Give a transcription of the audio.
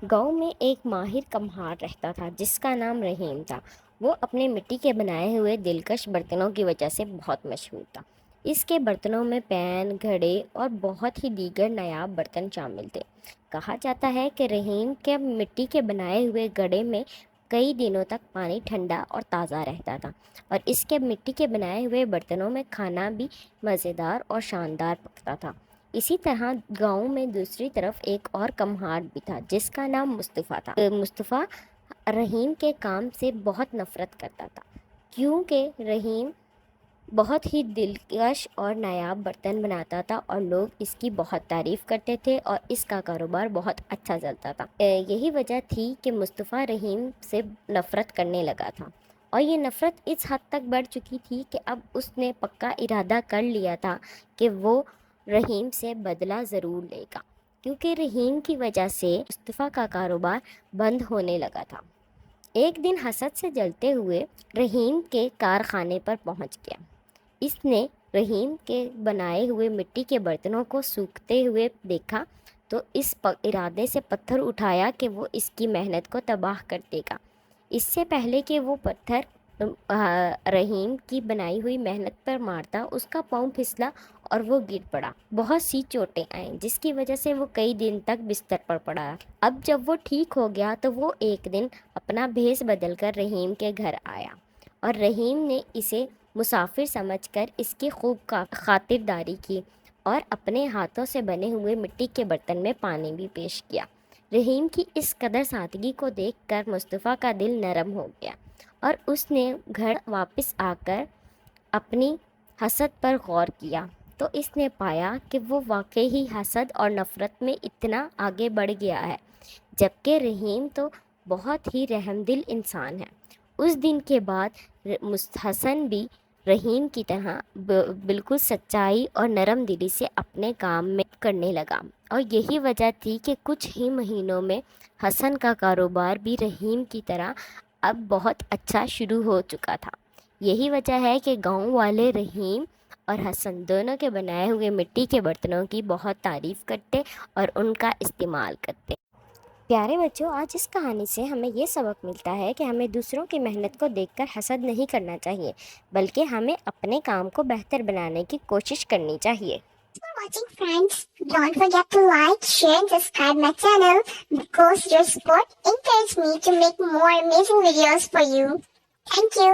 گاؤں میں ایک ماہر کمہار رہتا تھا جس کا نام رحیم تھا۔ وہ اپنے مٹی کے بنائے ہوئے دلکش برتنوں کی وجہ سے بہت مشہور تھا۔ اس کے برتنوں میں پین، گھڑے اور بہت ہی دیگر نایاب برتن شامل تھے۔ کہا جاتا ہے کہ رحیم کے مٹی کے بنائے ہوئے گھڑے میں کئی دنوں تک پانی ٹھنڈا اور تازہ رہتا تھا، اور اس کے مٹی کے بنائے ہوئے برتنوں میں کھانا بھی مزیدار اور شاندار پکتا تھا۔ اسی طرح گاؤں میں دوسری طرف ایک اور کمہار بھی تھا جس کا نام مصطفیٰ تھا۔ مصطفیٰ رحیم کے کام سے بہت نفرت کرتا تھا، کیونکہ رحیم بہت ہی دلکش اور نایاب برتن بناتا تھا اور لوگ اس کی بہت تعریف کرتے تھے اور اس کا کاروبار بہت اچھا چلتا تھا۔ یہی وجہ تھی کہ مصطفیٰ رحیم سے نفرت کرنے لگا تھا، اور یہ نفرت اس حد تک بڑھ چکی تھی کہ اب اس نے پکا ارادہ کر لیا تھا کہ وہ رحیم سے بدلہ ضرور لے گا، کیونکہ رحیم کی وجہ سے مصطفیٰ کا کاروبار بند ہونے لگا تھا۔ ایک دن حسد سے جلتے ہوئے رحیم کے کارخانے پر پہنچ گیا۔ اس نے رحیم کے بنائے ہوئے مٹی کے برتنوں کو سوکھتے ہوئے دیکھا تو اس ارادے سے پتھر اٹھایا کہ وہ اس کی محنت کو تباہ کر دے گا۔ اس سے پہلے کہ وہ پتھر رحیم کی بنائی ہوئی محنت پر مارتا، اس کا پاؤں پھسلا اور وہ گر پڑا۔ بہت سی چوٹیں آئیں جس کی وجہ سے وہ کئی دن تک بستر پر پڑا۔ اب جب وہ ٹھیک ہو گیا تو وہ ایک دن اپنا بھیس بدل کر رحیم کے گھر آیا، اور رحیم نے اسے مسافر سمجھ کر اس کی خوب خاطرداری کی اور اپنے ہاتھوں سے بنے ہوئے مٹی کے برتن میں پانی بھی پیش کیا۔ رحیم کی اس قدر سادگی کو دیکھ کر مصطفیٰ کا دل نرم ہو گیا، اور اس نے گھر واپس آ کر اپنی حسد پر غور کیا تو اس نے پایا کہ وہ واقعی ہی حسد اور نفرت میں اتنا آگے بڑھ گیا ہے، جبکہ رحیم تو بہت ہی رحم دل انسان ہے۔ اس دن کے بعد حسن بھی رحیم کی طرح بالکل سچائی اور نرم دلی سے اپنے کام میں کرنے لگا، اور یہی وجہ تھی کہ کچھ ہی مہینوں میں حسن کا کاروبار بھی رحیم کی طرح اب بہت اچھا شروع ہو چکا تھا۔ یہی وجہ ہے کہ گاؤں والے رحیم اور حسن دونوں کے بنائے ہوئے مٹی کے برتنوں کی بہت تعریف کرتے اور ان کا استعمال کرتے۔ پیارے بچوں، آج اس کہانی سے ہمیں یہ سبق ملتا ہے کہ ہمیں دوسروں کی محنت کو دیکھ کر حسد نہیں کرنا چاہیے، بلکہ ہمیں اپنے کام کو بہتر بنانے کی کوشش کرنی چاہیے۔ For watching, friends. Don't forget to like, share and subscribe my channel because your support encourages me to make more amazing videos for you. Thank you.